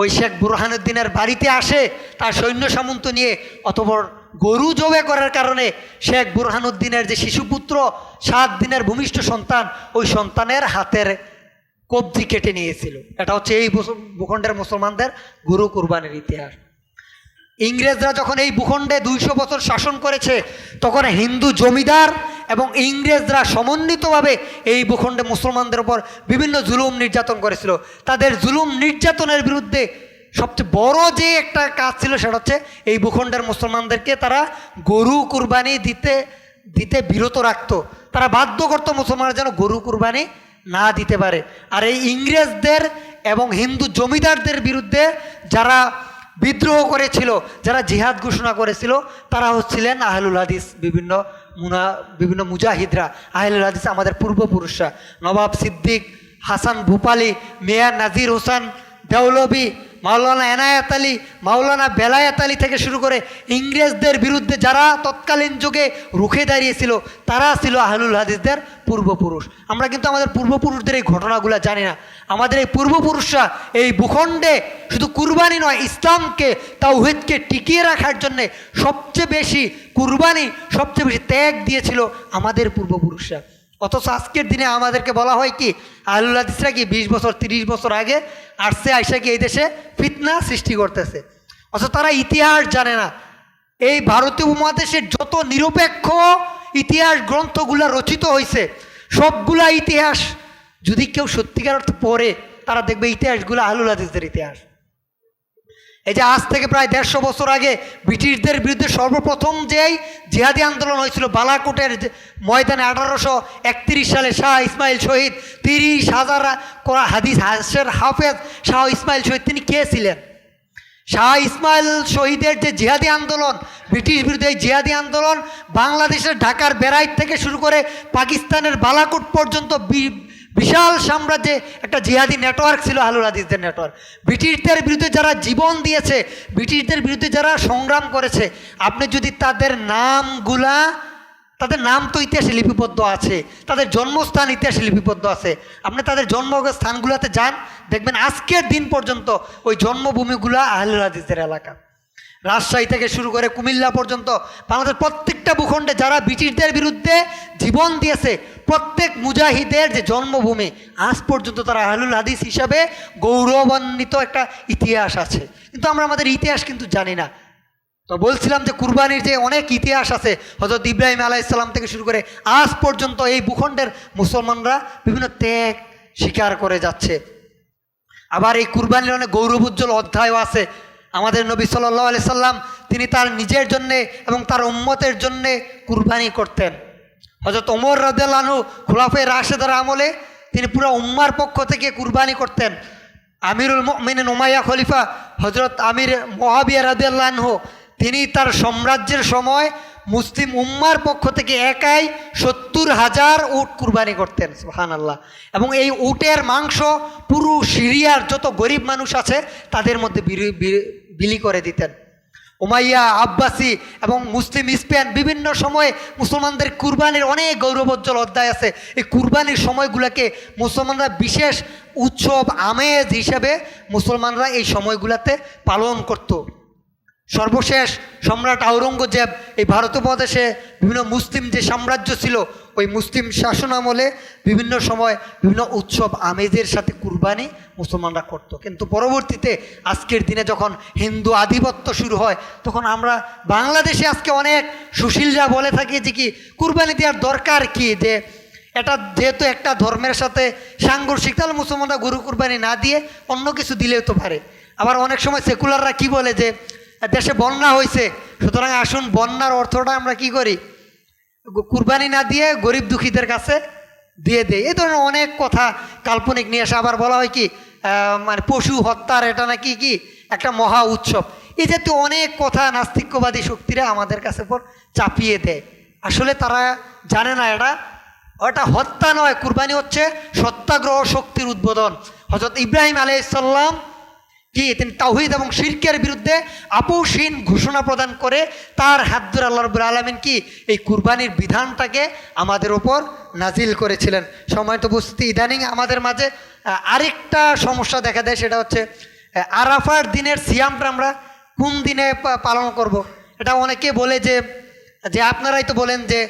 ওই শেখ বুরহানুদ্দিনের বাড়িতে আসে তার সৈন্য সামন্ত নিয়ে। অতঃপর গরু জবে করার কারণে শেখ বুরহানুদ্দিনের যে শিশুপুত্র, 7 দিনের ভূমিষ্ঠ সন্তান, ওই সন্তানের হাতের কবজি কেটে নিয়েছিল। এটা হচ্ছে এই ভূখণ্ডের মুসলমানদের গরু কুরবানির ইতিহাস। ইংরেজরা যখন এই ভূখণ্ডে 200 বছর শাসন করেছে, তখন হিন্দু জমিদার এবং ইংরেজরা সমন্বিতভাবে এই ভূখণ্ডে মুসলমানদের উপর বিভিন্ন জুলুম নির্যাতন করেছিল। তাদের জুলুম নির্যাতনের বিরুদ্ধে সবচেয়ে বড় যে একটা কাজ ছিল সেটা হচ্ছে এই ভূখণ্ডের মুসলমানদেরকে তারা গরু কুরবানি দিতে বিরত রাখতো। তারা বাধ্য করতো মুসলমানরা যেন গরু কুরবানি না দিতে পারে। আর এই ইংরেজদের এবং হিন্দু জমিদারদের বিরুদ্ধে যারা বিদ্রোহ করেছিল, যারা জিহাদ ঘোষণা করেছিল, তারা হচ্ছিলেন আহলুল হাদিস, বিভিন্ন মুজাহিদরা। আহলুল হাদিস আমাদের পূর্বপুরুষরা, নবাব সিদ্দিক, হাসান ভূপালি, মেয়ার নাজির হোসেন দেওলভি, মাওলানা এনায়েত আলী, মাওলানা বেলায়েত আলী থেকে শুরু করে ইংরেজদের বিরুদ্ধে যারা তৎকালীন যুগে রুখে দাঁড়িয়েছিল তারা ছিল আহলুল হাদিসদের পূর্বপুরুষ। আমরা কিন্তু আমাদের পূর্বপুরুষদের এই ঘটনাগুলো জানি না। আমাদের এই পূর্বপুরুষরা এই ভূখণ্ডে শুধু কুরবানি নয়, ইসলামকে তাওহীদকে টিকিয়ে রাখার জন্যে সবচেয়ে বেশি কুরবানি, সবচেয়ে বেশি ত্যাগ দিয়েছিল আমাদের পূর্বপুরুষরা। অথচ আজকের দিনে আমাদেরকে বলা হয় কি, আহলুল হাদিসরা কি 20 বছর 30 বছর আগে আসছে, আইসা কি এই দেশে ফিতনা সৃষ্টি করতেছে। অথচ তারা ইতিহাস জানে না। এই ভারতীয় উপমহাদেশের যত নিরপেক্ষ ইতিহাস গ্রন্থগুলা রচিত হয়েছে, সবগুলা ইতিহাস যদি কেউ সত্যিকার অর্থে পড়ে, তারা দেখবে ইতিহাসগুলো আহলুল হাদিসদের ইতিহাস। এই যে আজ থেকে প্রায় 150 বছর আগে ব্রিটিশদের বিরুদ্ধে সর্বপ্রথম যেই জিহাদি আন্দোলন হয়েছিল বালাকোটের ময়দানে 1831 সালে শাহ ইসমাইল শহীদ, 30,000 হাদিসের হাফেজ শাহ ইসমাইল শহীদ, তিনি কে ছিলেন? শাহ ইসমাইল শহীদের যে জিহাদি আন্দোলন, ব্রিটিশ বিরুদ্ধে জিহাদি আন্দোলন বাংলাদেশের ঢাকার বেরাইট থেকে শুরু করে পাকিস্তানের বালাকোট পর্যন্ত বিশাল সাম্রাজ্যে একটা জিহাদি নেটওয়ার্ক ছিল আহলুল হাদিসদের নেটওয়ার্ক। ব্রিটিশদের বিরুদ্ধে যারা জীবন দিয়েছে, ব্রিটিশদের বিরুদ্ধে যারা সংগ্রাম করেছে, আপনি যদি তাদের নামগুলা, তাদের নাম তো ইতিহাসে লিপিবদ্ধ আছে, তাদের জন্মস্থান ইতিহাসে লিপিবদ্ধ আছে, আপনি তাদের জন্মস্থানগুলোতে যান, দেখবেন আজকের দিন পর্যন্ত ওই জন্মভূমিগুলা আহলুল হাদিসদের এলাকা। রাজশাহী থেকে শুরু করে কুমিল্লা পর্যন্ত বাংলাদেশের প্রত্যেকটা ভূখণ্ডে যারা ব্রিটিশদের বিরুদ্ধে জীবন দিয়েছে, প্রত্যেক মুজাহিদের যে জন্মভূমি, আজ পর্যন্ত তারা আহলুল হাদিস হিসাবে গৌরবান্বিত একটা ইতিহাস আছে। কিন্তু আমরা আমাদের ইতিহাস কিন্তু জানি না। তো বলছিলাম যে কুরবানির যে অনেক ইতিহাস আছে, হযরত ইব্রাহিম আলাইহিস সালাম থেকে শুরু করে আজ পর্যন্ত এই ভূখণ্ডের মুসলমানরা বিভিন্ন ত্যাগ স্বীকার করে যাচ্ছে। আবার এই কুরবানির অনেক গৌরবোজ্জ্বল অধ্যায়ও আছে। আমাদের নবী সাল্লাল্লাহু আলাইহি সাল্লাম তিনি তার নিজের জন্যে এবং তার উম্মতের জন্যে কুরবানি করতেন। হযরত ওমর রাদিয়াল্লাহু আনহু খুলাফায়ে রাশেদার আমলে তিনি পুরো উম্মার পক্ষ থেকে কুরবানি করতেন। আমিরুল মুমিনিন উমাইয়া খলিফা হযরত আমির মুআবিয়া রাদিয়াল্লাহু আনহু তিনি তার সাম্রাজ্যের সময় মুসলিম উম্মার পক্ষ থেকে একাই 70,000 উট কুরবানি করতেন, সুবহানাল্লাহ। এবং এই উটের মাংস পুরো সিরিয়ার যত গরিব মানুষ আছে তাদের মধ্যে বিলি করে দিতেন। উমাইয়া, আব্বাসী এবং মুসলিম স্পেন বিভিন্ন সময়ে মুসলমানদের কুরবানির অনেক গৌরবোজ্জ্বল অধ্যায় আছে। এই কুরবানির সময়গুলোকে মুসলমানরা বিশেষ উৎসব আমেজ হিসাবে মুসলমানরা এই সময়গুলোতে পালন করত। সর্বশেষ সম্রাট আওরঙ্গজেব এই ভারত উপমহাদেশে বিভিন্ন মুসলিম যে সাম্রাজ্য ছিল, ওই মুসলিম শাসন আমলে বিভিন্ন সময় বিভিন্ন উৎসব আমেজের সাথে কুরবানি মুসলমানরা করত। কিন্তু পরবর্তীতে আজকের দিনে যখন হিন্দু আধিপত্য শুরু হয়, তখন আমরা বাংলাদেশে আজকে অনেক সুশীলরা বলে থাকি যে কি কুরবানি দেওয়ার দরকার কি, যে এটা যেহেতু একটা ধর্মের সাথে সাংঘর্ষিক, তাহলে মুসলমানরা গরু কুরবানি না দিয়ে অন্য কিছু দিলেও তো পারে। আবার অনেক সময় সেকুলাররা কি বলে যে দেশে বন্যা হয়েছে, সুতরাং আসুন বন্যার অর্থটা আমরা কি করি, কুরবানি না দিয়ে গরিব দুঃখীদের কাছে দিয়ে দেয়। এই ধরনের অনেক কথা কাল্পনিক নিয়ে আসে। আবার বলা হয় কি মানে পশু হত্যার এটা নাকি কি একটা মহা উৎসব। এই জাতীয় অনেক কথা নাস্তিক্যবাদী শক্তিরা আমাদের কাছে পর চাপিয়ে দেয়। আসলে তারা জানে না এটা হত্যা নয়, কুরবানি হচ্ছে সত্যাগ্রহ শক্তির উদ্বোধন। হযরত ইব্রাহিম আলাইহিস সালাম কি তিনি তাওহীদ এবং শিরকের বিরুদ্ধে আপোষহীন ঘোষণা প্রদান করে তার হাত ধরে আল্লাহ রাব্বুল আলামিন কি এই কুরবানির বিধানটাকে আমাদের ওপর নাজিল করেছিলেন। সময়ত উপস্থিতি, ইদানিং আমাদের মাঝে আরেকটা সমস্যা দেখা দেয়, সেটা হচ্ছে আরাফার দিনের সিয়ামটা আমরা কোন দিনে পালন করব। এটা অনেকে বলে যে আপনারাই তো বলেন যে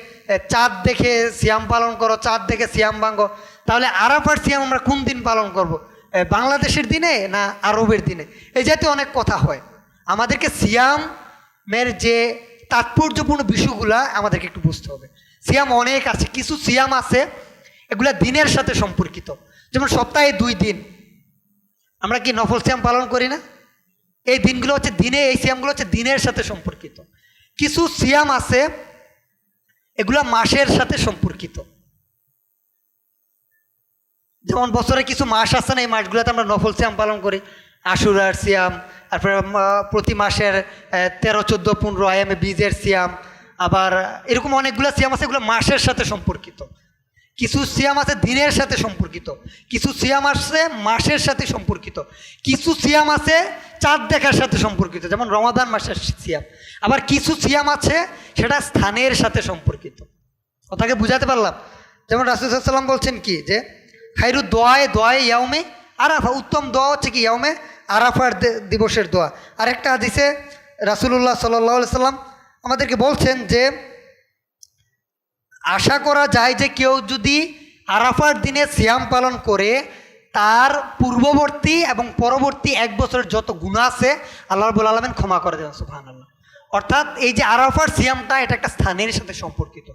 চাঁদ দেখে সিয়াম পালন করো, চাঁদ দেখে সিয়াম ভাঙ্গো, তাহলে আরাফার সিয়াম আমরা কোন দিন পালন করব, বাংলাদেশের দিনে না আরবের দিনে? এই জাতীয় অনেক কথা হয়। আমাদেরকে সিয়ামের যে তাৎপর্যপূর্ণ বিষয়গুলা আমাদেরকে একটু বুঝতে হবে। সিয়াম অনেক আছে, কিছু সিয়াম আছে এগুলা দিনের সাথে সম্পর্কিত। যেমন সপ্তাহে 2 দিন আমরা কি নফল সিয়াম পালন করি না? এই দিনগুলো হচ্ছে দিনে, এই সিয়ামগুলো হচ্ছে দিনের সাথে সম্পর্কিত। কিছু সিয়াম আছে এগুলা মাসের সাথে সম্পর্কিত। যেমন বছরে কিছু মাস আছে না, এই মাসগুলোতে আমরা নফল সিয়াম পালন করি, আশুরার সিয়াম, তারপরে প্রতি মাসের 13, 14, 15 আয়ামে বীজের সিয়াম, আবার এরকম অনেকগুলো সিয়াম আছে, এগুলো মাসের সাথে সম্পর্কিত। কিছু সিয়াম আছে দিনের সাথে সম্পর্কিত, কিছু সিয়াম আছে মাসের সাথে সম্পর্কিত, কিছু সিয়াম আছে চাঁদ দেখার সাথে সম্পর্কিত, যেমন রমাদান মাসের সিয়াম। আবার কিছু সিয়াম আছে সেটা স্থানের সাথে সম্পর্কিত। ওটাকে বুঝাতে পারলাম? যেমন রাসূল সাল্লাল্লাহু আলাইহি ওয়াসাল্লাম বলছেন কি, যে খাইরু দোয়ায়ে ইয়াউমে আরাফা, উত্তম দোয়া হচ্ছে কি ইয়াউমে আরাফার দিবসের দোয়া। আরেকটা হাদিসে রাসূলুল্লাহ সাল্লাল্লাহু আলাইহি সাল্লাম আমাদেরকে বলছেন যে আশা করা যায় যে কেউ যদি আরাফার দিনে সিয়াম পালন করে তার পূর্ববর্তী এবং পরবর্তী 1 বছরের যত গুনাহ আছে আল্লাহ রাব্বুল আলামিন ক্ষমা করে দেন, সুবহানাল্লাহ। অর্থাৎ এই যে আরাফার সিয়ামটা, এটা একটা স্থানের সাথে সম্পর্কিত।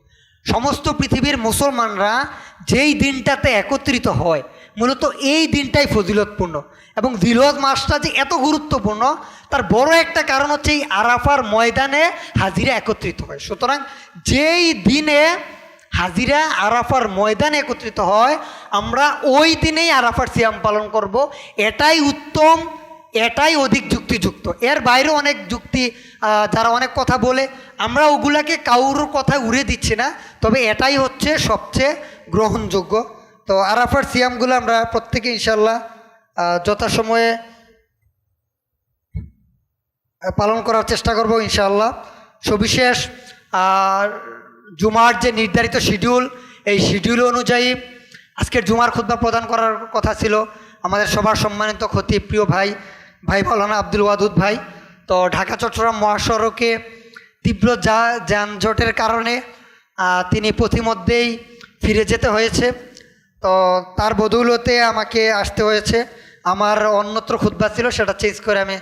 সমস্ত পৃথিবীর মুসলমানরা যেই দিনটাতে একত্রিত হয় মূলত এই দিনটাই ফজিলতপূর্ণ, এবং জিলহজ মাসটা যে এত গুরুত্বপূর্ণ তার বড় একটা কারণ হচ্ছে এই আরাফার ময়দানে হাজিরা একত্রিত হয়। সুতরাং যেই দিনে হাজিরা আরাফার ময়দানে একত্রিত হয় আমরা ওই দিনেই আরাফার সিয়াম পালন করব, এটাই উত্তম, এটাই অধিক যুক্তিযুক্ত। এর বাইরে অনেক যুক্তি যারা অনেক কথা বলে, আমরা ওগুলাকে কারোর কথা উড়ে দিচ্ছি না, তবে এটাই হচ্ছে সবচেয়ে গ্রহণযোগ্য। তো আরাফার সিয়ামগুলো আমরা প্রত্যেকে ইনশাল্লাহ যথাসময়ে পালন করার চেষ্টা করব ইনশাআল্লাহ। সবিশেষ জুমার যে নির্ধারিত শিডিউল, এই শিডিউল অনুযায়ী আজকের জুমার খুতবা প্রদান করার কথা ছিল আমাদের সবার সম্মানিত খতিব প্রিয় ভাই মাওলানা আব্দুল ওয়াদুদ ভাই। তো ঢাকা চট্টগ্রাম মহাসড়কে তীব্র যানজটের কারণে তিনি পথিমধ্যেই ফিরে যেতে হয়েছে। তো তার বদৌলতে আমাকে আসতে হয়েছে, আমার অন্যত্র খুতবা ছিল সেটা চেঞ্জ করে আমি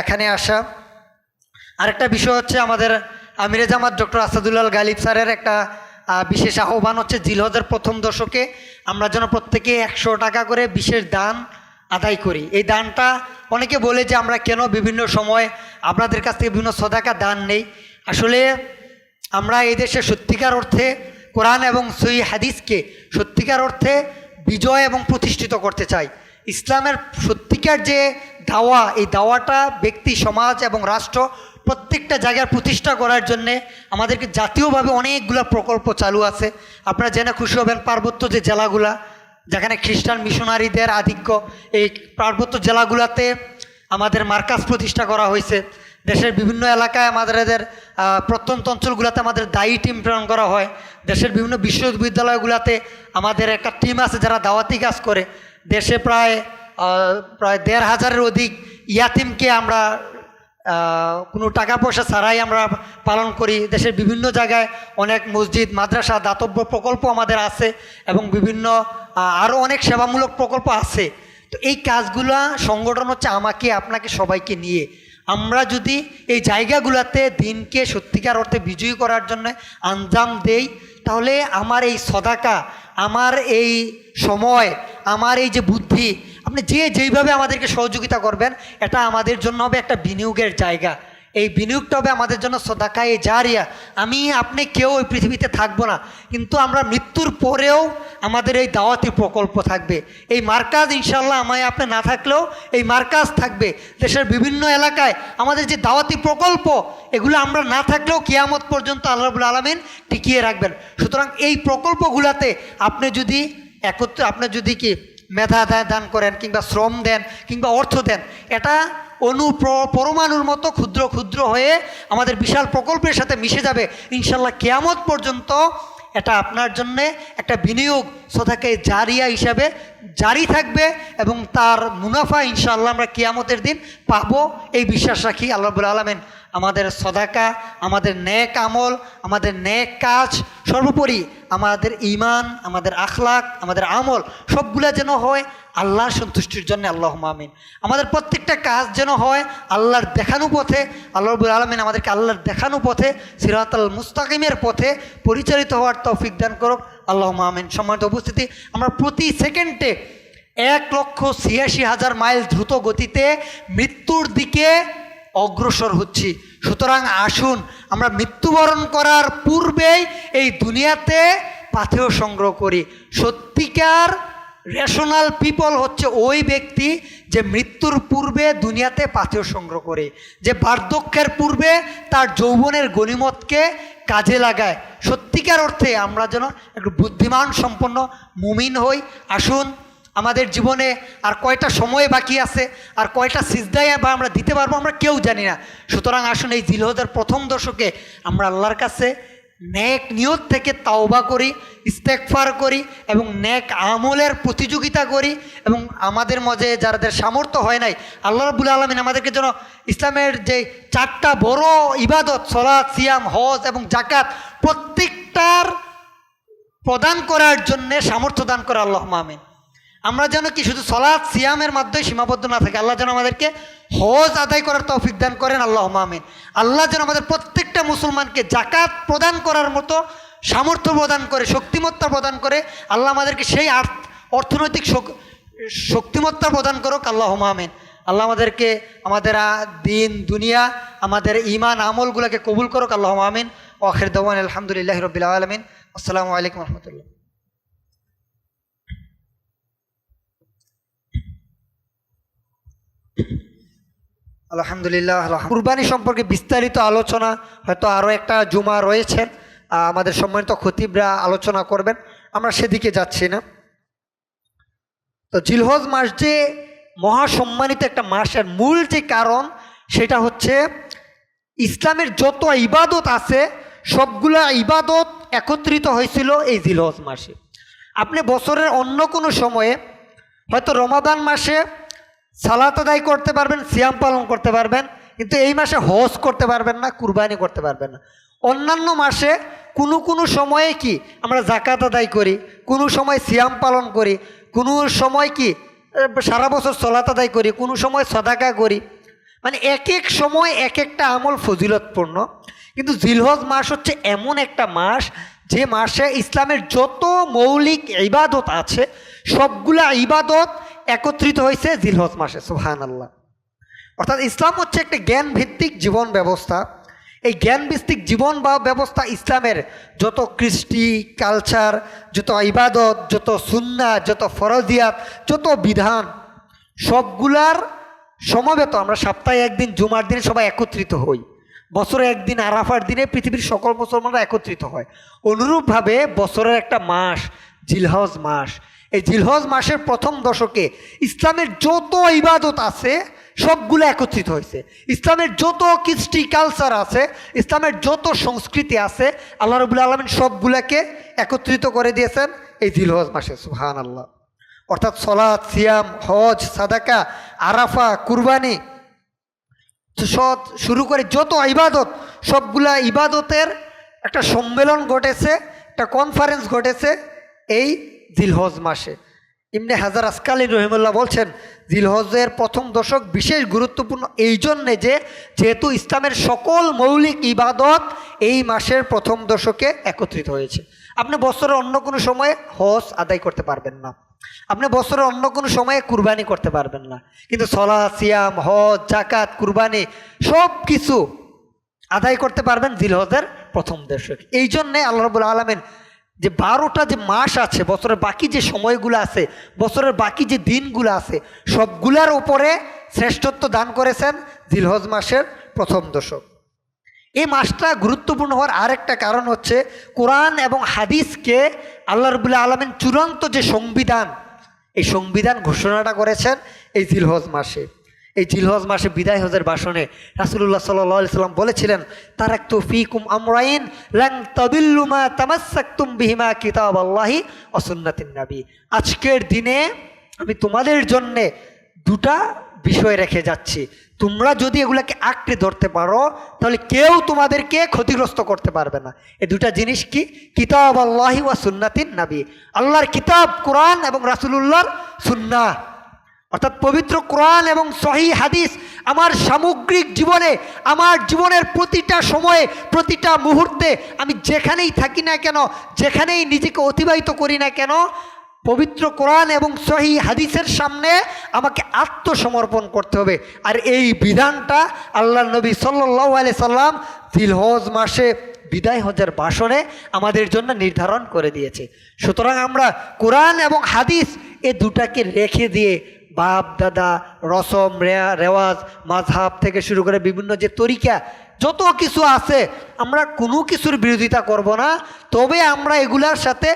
এখানে আসা। আরেকটা বিষয় হচ্ছে আমাদের আমিরে জামাত ডক্টর আসাদুল্লাহ গালিব স্যারের একটা বিশেষ আহ্বান হচ্ছে জিলহজের প্রথম দশকে আমরা যেন প্রত্যেকে 100 টাকা করে বিশেষ দান আদায় করি। এই দানটা অনেকে বলে যে আমরা কেন বিভিন্ন সময় আপনাদের কাছ থেকে বিভিন্ন সদাকা দান নেই। আসলে আমরা এই দেশে সত্যিকার অর্থে কোরআন এবং সহিহ হাদিসকে সত্যিকার অর্থে বিজয় এবং প্রতিষ্ঠিত করতে চাই। ইসলামের সত্যিকার যে দাওয়া, এই দাওয়াটা ব্যক্তি, সমাজ এবং রাষ্ট্র প্রত্যেকটা জায়গার প্রতিষ্ঠা করার জন্যে আমাদেরকে জাতীয়ভাবে অনেকগুলো প্রকল্প চালু আছে। আপনারা জেনে খুশি হবেন, পার্বত্য যে জেলাগুলা যেখানে খ্রিস্টান মিশনারিদের আধিক্য, এই পার্বত্য জেলাগুলাতে আমাদের মার্কাজ প্রতিষ্ঠা করা হয়েছে। দেশের বিভিন্ন এলাকায় আমাদের প্রত্যন্ত অঞ্চলগুলোতে আমাদের দায়ী টিম প্রেরণ করা হয়। দেশের বিভিন্ন বিশ্ববিদ্যালয়গুলোতে আমাদের একটা টিম আছে যারা দাওয়াতি কাজ করে। দেশে প্রায় 1,500-এর অধিক ইয়াতিমকে আমরা কোনো টাকা পয়সা ছাড়াই আমরা পালন করি। দেশের বিভিন্ন জায়গায় অনেক মসজিদ, মাদ্রাসা, দাতব্য প্রকল্প আমাদের আছে এবং বিভিন্ন আরও অনেক সেবামূলক প্রকল্প আছে। তো এই কাজগুলা সংগঠন হচ্ছে আমাকে, আপনাকে, সবাইকে নিয়ে আমরা যদি এই জায়গাগুলোতে দিনকে সত্যিকার অর্থে বিজয়ী করার জন্য আঞ্জাম দেই, তাহলে আমার এই সদাকা, আমার এই সময়, আমার এই যে বুদ্ধি, আপনি যেইভাবে আমাদেরকে সহযোগিতা করবেন এটা আমাদের জন্য হবে একটা বিনিয়োগের জায়গা। এই বিনিয়োগটা হবে আমাদের জন্য সদাকায়ে জারিয়া। আমি আপনি কেউ ওই পৃথিবীতে থাকবো না, কিন্তু আমরা মৃত্যুর পরেও আমাদের এই দাওয়াতি প্রকল্প থাকবে। এই মার্কাজ ইনশাল্লাহ আমায় আপনি না থাকলেও এই মার্কাজ থাকবে। দেশের বিভিন্ন এলাকায় আমাদের যে দাওয়াতি প্রকল্প, এগুলো আমরা না থাকলেও কিয়ামত পর্যন্ত আল্লাহ রাব্বুল আলামিন টিকিয়ে রাখবেন। সুতরাং এই প্রকল্পগুলোতে আপনি যদি কি মেধা দান করেন, কিংবা শ্রম দেন, কিংবা অর্থ দেন, এটা পরমাণুর মতো ক্ষুদ্র ক্ষুদ্র হয়ে আমাদের বিশাল প্রকল্পের সাথে মিশে যাবে ইনশাল্লাহ। কিয়ামত পর্যন্ত এটা আপনার জন্যে একটা বিনিয়োগ সদাকায়ে জারিয়া হিসাবে জারি থাকবে এবং তার মুনাফা ইনশাআল্লাহ আমরা কিয়ামতের দিন পাবো, এই বিশ্বাস রাখি। আল্লাহ রাব্বুল আলামিন আমাদের সদাকা, আমাদের নেক আমল, আমাদের নেক কাজ, সর্বোপরি আমাদের ঈমান, আমাদের আখলাক, আমাদের আমল সবগুলা যেন হয় আল্লাহর সন্তুষ্টির জন্য, আল্লাহুম্মা আমিন। আমাদের প্রত্যেকটা কাজ যেন হয় আল্লাহর দেখানো পথে। আল্লাহ রাব্বুল আলামিন আমাদেরকে আল্লাহর দেখানো পথে, সিরাতাল মুস্তাকিমের পথে পরিচালিত হওয়ার তৌফিক দান করুক, আল্লাহুম্মা আমিন। সম্মানিত উপস্থিতি, আমরা প্রতি সেকেন্ডে 1,86,000 মাইল দ্রুত গতিতে মৃত্যুর দিকে অগ্রসর হচ্ছি। সুতরাং আসুন আমরা মৃত্যুবরণ করার পূর্বেই এই দুনিয়াতে পাথেয় সংগ্রহ করি। সত্যিকার রেশনাল পিপল হচ্ছে ওই ব্যক্তি যে মৃত্যুর পূর্বে দুনিয়াতে পাথেয় সংগ্রহ করে, যে বার্ধক্যের পূর্বে তার যৌবনের গনিমতকে কাজে লাগায়। সত্যিকার অর্থে আমরা যেন একটু বুদ্ধিমান সম্পন্ন মুমিন হই। আসুন, আমাদের জীবনে আর কয়টা সময় বাকি আছে, আর কয়টা সিজদায় বা আমরা দিতে পারবো আমরা কেউ জানি না। সুতরাং আসুন, এই জিলহজের প্রথম দশকে আমরা আল্লাহর কাছে নেক নিয়ত থেকে তাওবা করি, ইস্তেগফার করি এবং নেক আমলের প্রতিযোগিতা করি। এবং আমাদের মাঝে যাদের সামর্থ্য হয় নাই, আল্লাহ রাব্বুল আলামিন আমাদেরকে যেন ইসলামের যে 4টা বড় ইবাদত সালাত, সিয়াম, হজ এবং যাকাত প্রত্যেকটার প্রদান করার জন্যে সামর্থ্য দান করে। আল্লাহুম্মা আমিন। আমরা যেন কি শুধু সালাত সিয়ামের মাধ্যমে সীমাবদ্ধ না থাকে, আল্লাহ যেন আমাদেরকে হজ আদায় করার তৌফিক দান করেন। আল্লাহুম্মা আমিন। আল্লাহ যেন আমাদের প্রত্যেকটা মুসলমানকে যাকাত প্রদান করার মতো সামর্থ্য প্রদান করে, শক্তিমত্তা প্রদান করে। আল্লাহ আমাদেরকে সেই অর্থনৈতিক শক্তিমত্তা প্রদান করুক। আল্লাহুম্মা আমিন। আল্লাহ আমাদেরকে আমাদের দিন দুনিয়া আমাদের ঈমান আমলগুলোকে কবুল করুক। আল্লাহুম্মা আমিন। আখির দাওয়ানা আলহামদুলিল্লাহি রাব্বিল আলামিন। আসসালামু আলাইকুম ওয়া রাহমাতুল্লাহ। আলহামদুলিল্লাহ। কুরবানি সম্পর্কে বিস্তারিত আলোচনা হয়তো আরও একটা জুমা রয়েছেন, আমাদের সম্মানিত খতিবরা আলোচনা করবেন, আমরা সেদিকে যাচ্ছি না। তো জিলহজ মাস যে মহাসম্মানিত একটা মাসের মূল যে কারণ সেটা হচ্ছে ইসলামের যত ইবাদত আছে সবগুলা ইবাদত একত্রিত হয়েছিল এই জিলহজ মাসে। আপনি বছরের অন্য কোনো সময়ে হয়তো রমাদান মাসে সালাত আদায় করতে পারবেন, সিয়াম পালন করতে পারবেন, কিন্তু এই মাসে হজ করতে পারবেন না, কুরবানি করতে পারবেন না। অন্যান্য মাসে কোনো সময়ে কি আমরা যাকাত আদায় করি, কোনো সময় সিয়াম পালন করি, কোনো সময় কি সারা বছর সালাত আদায় করি, কোনো সময় সাদাকা করি, মানে এক এক সময় এক একটা আমল ফজিলতপূর্ণ। কিন্তু জিলহজ মাস হচ্ছে এমন একটা মাস যে মাসে ইসলামের যত মৌলিক ইবাদত আছে সবগুলা ইবাদত একত্রিত হয়েছে জিলহজ মাসে। সুবহানাল্লাহ। অর্থাৎ ইসলাম হচ্ছে একটা জ্ঞান ভিত্তিক জীবন ব্যবস্থা। এই জ্ঞান ভিত্তিক জীবন বা ব্যবস্থা ইসলামের যত কৃষ্টি কালচার, যত ইবাদত, যত সুন্নাহ, যত ফরজিয়াত, যত বিধান সবগুলার সমবেত। আমরা সপ্তাহে একদিন জুমার দিনে সবাই একত্রিত হই, বছরে একদিন আরাফার দিনে পৃথিবীর সকল মুসলমানরা একত্রিত হয়। অনুরূপভাবে বছরের একটা মাস জিলহজ মাস, এই জিলহজ মাসের প্রথম দশকে ইসলামের যত ইবাদত আছে সবগুলো একত্রিত হয়েছে। ইসলামের যত কৃষ্টি কালচার আছে, ইসলামের যত সংস্কৃতি আছে, আল্লাহ রাব্বুল আলামিন সবগুলাকে একত্রিত করে দিয়েছেন এই জিলহজ মাসে। সুবহানাল্লাহ। অর্থাৎ সালাত, সিয়াম, হজ, সাদাকা, আরাফা, কুরবানি শুরু করে যত ইবাদত সবগুলা ইবাদতের একটা সম্মেলন ঘটেছে, একটা কনফারেন্স ঘটেছে এই জিলহজ মাসে। ইবনে হাজার আসকালী রহিমাহুল্লাহ বলছেন জিলহজের প্রথম দশক বিশেষ গুরুত্বপূর্ণ এই জন্যে যেহেতু ইসলামের সকল মৌলিক ইবাদত এই মাসের প্রথম দশকে একত্রিত হয়েছে। আপনি বছরের অন্য কোনো সময়ে হজ আদায় করতে পারবেন না, আপনি বছরের অন্য কোনো সময়ে কুরবানি করতে পারবেন না, কিন্তু সালাত, সিয়াম, হজ, যাকাত, কুরবানি সব কিছু আদায় করতে পারবেন জিলহজের প্রথম দশকে। এই জন্যে আল্লাহ রাব্বুল আলামিন যে 12টা যে মাস আছে, বছরের বাকি যে সময়গুলো আছে, বছরের বাকি যে দিনগুলো আছে সবগুলার উপরে শ্রেষ্ঠত্ব দান করেছেন জিলহজ মাসের প্রথম দশক। এই মাসটা গুরুত্বপূর্ণ হওয়ার আরেকটা কারণ হচ্ছে কোরআন এবং হাদিসকে আল্লাহ রাব্বুল আলামিন চূড়ান্ত যে সংবিধান, এই সংবিধান ঘোষণাটা করেছেন এই জিলহজ মাসে। এই জিলহজ মাসে বিদায় হজের ভাষণে রাসূলুল্লাহ সাল্লাল্লাহু আলাইহি সাল্লাম বলেছিলেন, তারাকতু ফীকুম আমরাইন লান তাদিল্লু মা তামাসসাকতুম বিহিমা কিতাবাল্লাহি ওয়া সুন্নাতিন নবী। আজকের দিনে আমি তোমাদের জন্যে দুটা বিষয় রেখে যাচ্ছি, তোমরা যদি এগুলাকে আঁকড়ে ধরতে পারো তাহলে কেউ তোমাদেরকে ক্ষতিগ্রস্ত করতে পারবে না। এই দুটা জিনিস কি? কিতাবাল্লাহি ওয়া সুন্নাতিন নবী, আল্লাহর কিতাব কোরআন এবং রাসূলুল্লাহর সুন্নাহ। অর্থাৎ পবিত্র কোরআন এবং সহিহ হাদিস আমার সামগ্রিক জীবনে, আমার জীবনের প্রতিটা সময়ে, প্রতিটা মুহূর্তে, আমি যেখানেই থাকি না কেন, যেখানেই নিজেকে অতিবাহিত করি না কেন, পবিত্র কোরআন এবং সহিহ হাদিসের সামনে আমাকে আত্মসমর্পণ করতে হবে। আর এই বিধানটা আল্লাহর নবী সাল্লাল্লাহু আলাইহি সাল্লাম জিলহজ মাসে বিদায় হজের ভাষণে আমাদের জন্য নির্ধারণ করে দিয়েছে। সুতরাং আমরা কোরআন এবং হাদিস এ দুটাকে রেখে দিয়ে বাপ দাদা রসম রেওয়াজ মাযহাব থেকে শুরু করে বিভিন্ন যে তরিকা যত কিছু আছে আমরা কোনো কিছুর বিরোধিতা করব না, তবে আমরা এগুলার সাথে